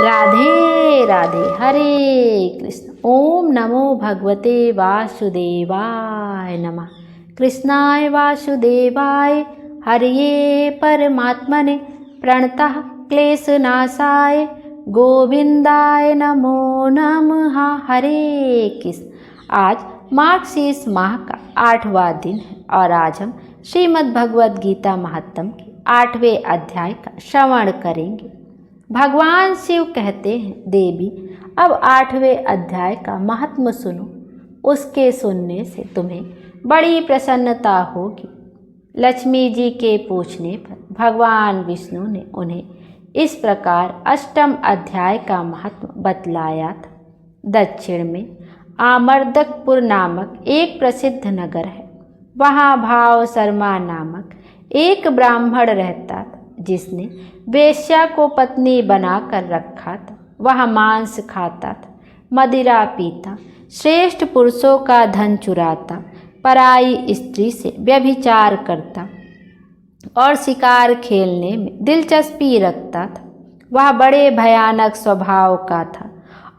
राधे राधे। हरे कृष्ण। ओम नमो भगवते वासुदेवाय नमः। कृष्णाय वासुदेवाय हरिये परमात्मने प्रणतः क्लेशनाशाय गोविंदाय नमो नमः। हरे कृष्ण। आज मार्गशीर्ष माह का 8वां दिन है और आज हम श्रीमद् भगवद गीता महात्म्य के 8वें अध्याय का श्रवण करेंगे। भगवान शिव कहते हैं, देवी अब 8वें अध्याय का महात्म्य सुनो। उसके सुनने से तुम्हें बड़ी प्रसन्नता होगी। लक्ष्मी जी के पूछने पर भगवान विष्णु ने उन्हें इस प्रकार 8वें अध्याय का महत्व बतलाया था। दक्षिण में आमर्दकपुर नामक एक प्रसिद्ध नगर है। वहाँ भाव शर्मा नामक एक ब्राह्मण रहता था, जिसने वेश्या को पत्नी बनाकर रखा था। वह मांस खाता था, मदिरा पीता, श्रेष्ठ पुरुषों का धन चुराता, पराई स्त्री से व्यभिचार करता और शिकार खेलने में दिलचस्पी रखता था। वह बड़े भयानक स्वभाव का था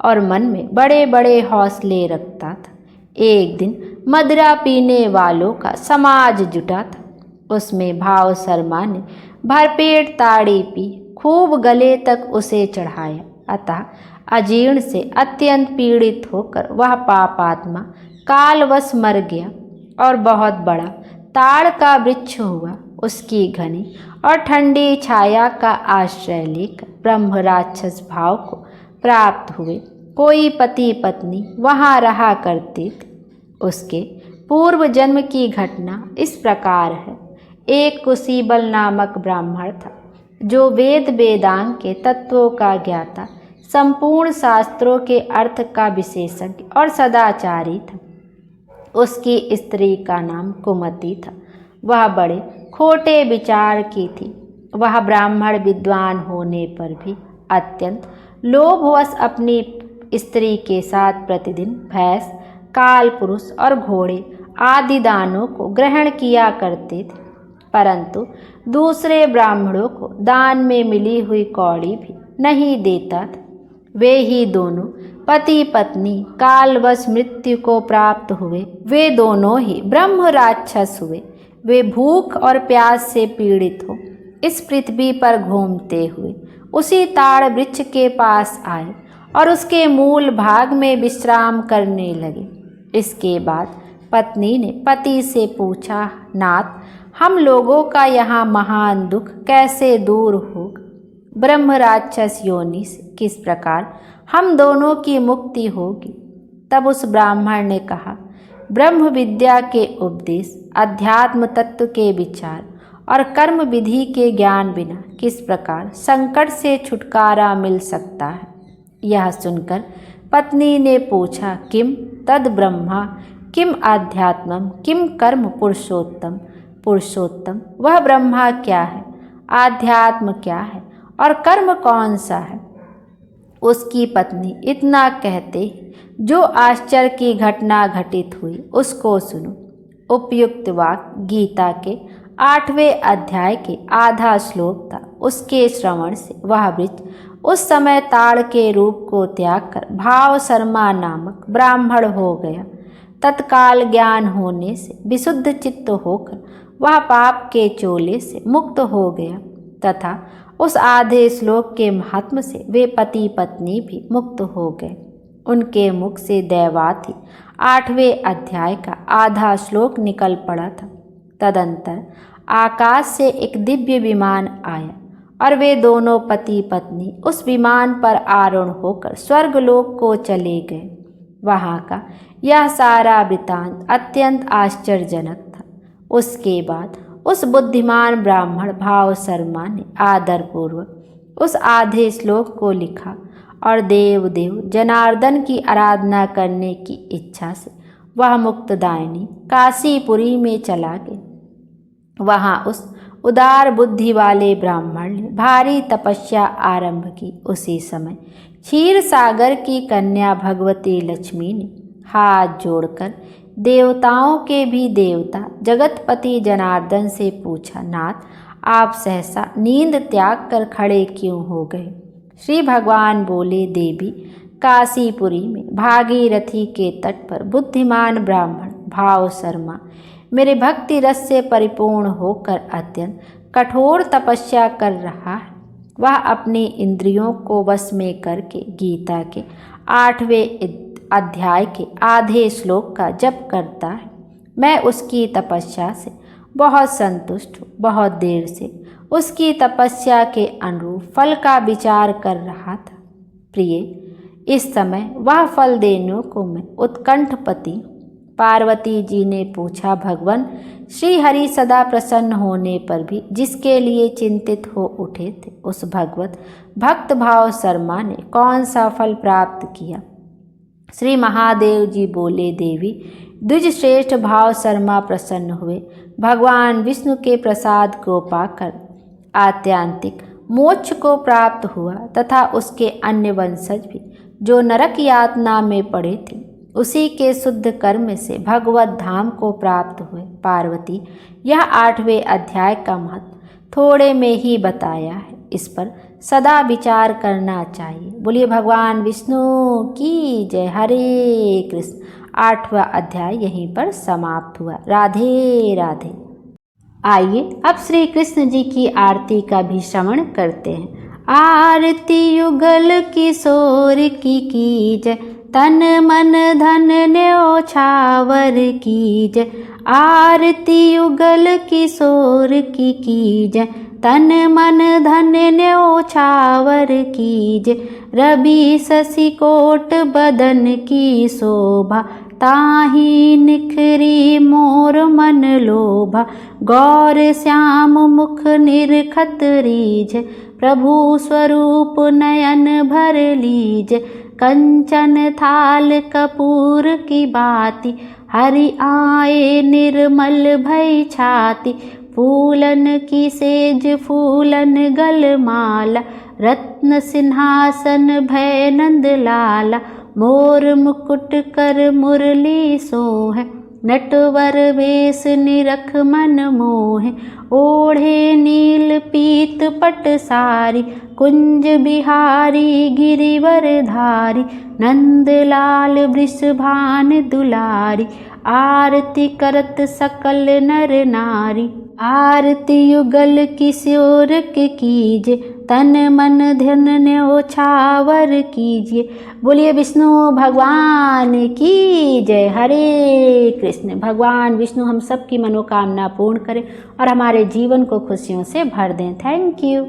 और मन में बड़े बड़े हौसले रखता था। एक दिन मदिरा पीने वालों का समाज जुटा था। उसमें भाव शर्मा ने भरपेट ताड़ी पी, खूब गले तक उसे चढ़ाया। अतः अजीर्ण से अत्यंत पीड़ित होकर वह पापात्मा कालवश मर गया और बहुत बड़ा ताड़ का वृक्ष हुआ। उसकी घनी और ठंडी छाया का आश्रय लेकर ब्रह्म राक्षस भाव को प्राप्त हुए कोई पति पत्नी वहाँ रहा करते थे। उसके पूर्व जन्म की घटना इस प्रकार है। एक कुशीबल नामक ब्राह्मण था, जो वेद वेदांग के तत्वों का ज्ञाता, संपूर्ण शास्त्रों के अर्थ का विशेषज्ञ और सदाचारी था। उसकी स्त्री का नाम कुमति था। वह बड़े खोटे विचार की थी। वह ब्राह्मण विद्वान होने पर भी अत्यंत लोभवश अपनी स्त्री के साथ प्रतिदिन भैंस, काल पुरुष और घोड़े आदि दानों को ग्रहण किया करते थे, परंतु दूसरे ब्राह्मणों को दान में मिली हुई कौड़ी भी नहीं देता था। वे ही दोनों पति पत्नी कालवश मृत्यु को प्राप्त हुए। वे दोनों ही ब्रह्म राक्षस हुए। वे भूख और प्यास से पीड़ित हो इस पृथ्वी पर घूमते हुए उसी ताड़ वृक्ष के पास आए और उसके मूल भाग में विश्राम करने लगे। इसके बाद पत्नी ने पति से पूछा, नाथ, हम लोगों का यहाँ महान दुख कैसे दूर होगा? ब्रह्म राक्षस योनि से किस प्रकार हम दोनों की मुक्ति होगी? तब उस ब्राह्मण ने कहा, ब्रह्म विद्या के उपदेश, अध्यात्म तत्व के विचार और कर्म विधि के ज्ञान बिना किस प्रकार संकट से छुटकारा मिल सकता है? यह सुनकर पत्नी ने पूछा, किम तद ब्रह्मा किम आध्यात्मम किम कर्म पुरुषोत्तम? पुरुषोत्तम वह ब्रह्मा क्या है, आध्यात्म क्या है और कर्म कौन सा है? उसकी पत्नी इतना कहते जो आश्चर्य की घटना घटित हुई उसको सुनो। उपयुक्त वाक्य गीता के 8वें अध्याय के आधा श्लोक था। उसके श्रवण से वह वृक्ष उस समय ताड़ के रूप को त्याग कर भाव शर्मा नामक ब्राह्मण हो गया। तत्काल ज्ञान होने से विशुद्ध चित्त होकर वह पाप के चोले से मुक्त हो गया तथा उस आधे श्लोक के महात्म से वे पति पत्नी भी मुक्त हो गए। उनके मुख से दैवात ही 8वें अध्याय का आधा श्लोक निकल पड़ा था। तदंतर आकाश से एक दिव्य विमान आया और वे दोनों पति पत्नी उस विमान पर आरूढ़ होकर स्वर्गलोक को चले गए। वहाँ का यह सारा वृतांत अत्यंत आश्चर्यजनक था। उसके बाद उस बुद्धिमान ब्राह्मण भाव शर्मा ने आदरपूर्वक उस आधे श्लोक को लिखा और देव जनार्दन की आराधना करने की इच्छा से वह मुक्तदायिनी काशीपुरी में चला गया। वहाँ उस उदार बुद्धि वाले ब्राह्मण ने भारी तपस्या आरंभ की। उसी समय क्षीर सागर की कन्या भगवती लक्ष्मी ने हाथ जोड़कर देवताओं के भी देवता जगतपति जनार्दन से पूछा, नाथ, आप सहसा नींद त्याग कर खड़े क्यों हो गए? श्री भगवान बोले, देवी, काशीपुरी में भागीरथी के तट पर बुद्धिमान ब्राह्मण भाव शर्मा मेरे भक्ति रस से परिपूर्ण होकर अत्यंत कठोर तपस्या कर रहा है। वह अपनी इंद्रियों को वश में करके गीता के 8वें अध्याय के आधे श्लोक का जप करता है। मैं उसकी तपस्या से बहुत संतुष्ट हूँ। बहुत देर से उसकी तपस्या के अनुरूप फल का विचार कर रहा था। प्रिय, इस समय वह फल देने को मैं उत्कंठपति। पार्वती जी ने पूछा, भगवान, श्री हरि सदा प्रसन्न होने पर भी जिसके लिए चिंतित हो उठे थे, उस भगवत भक्त भाव शर्मा ने कौन सा फल प्राप्त किया? श्री महादेव जी बोले, देवी, द्विज श्रेष्ठ भाव शर्मा प्रसन्न हुए। भगवान विष्णु के प्रसाद को पाकर आत्यांतिक मोक्ष को प्राप्त हुआ तथा उसके अन्य वंशज भी जो नरक यातना में पड़े थे उसी के शुद्ध कर्म से भगवत धाम को प्राप्त हुए। पार्वती, यह 8वें अध्याय का महत्व थोड़े में ही बताया है, इस पर सदा विचार करना चाहिए। बोलिए भगवान विष्णु की जय। हरे कृष्ण। 8वां अध्याय यहीं पर समाप्त हुआ। राधे राधे। आइए अब श्री कृष्ण जी की आरती का भी श्रवण करते हैं। आरती युगल किशोर की जय, तन मन धन न्योछावर की जय। आरती युगल किशोर की जय, तन मन धन न्योछावर की जय। रवि शशि कोट बदन की शोभा, ताहि निखरी मोर मन लोभा। गौर श्याम मुख निरखत रीझ, प्रभु स्वरूप नयन भर लीज। कंचन थाल कपूर की बाती, हरि आए निर्मल भय छाती। फूलन की सेज फूलन गलमाला, रत्न सिंहासन भय नंद लाला। मोर मुकुट कर मुरली सोह, नटवर वेश निरख मन मोह। ओढ़े नील पीत पट सारी, कुंज बिहारी गिरिवर धारी। नंद लाल वृषभान दुलारी, आरती करत सकल नर नारी। आरती युगल किशोर के कीजे, तन मन धन न्योछावर कीजिए। बोलिए विष्णु भगवान की जय। हरे कृष्ण। भगवान विष्णु हम सब की मनोकामना पूर्ण करें और हमारे जीवन को खुशियों से भर दें। Thank you.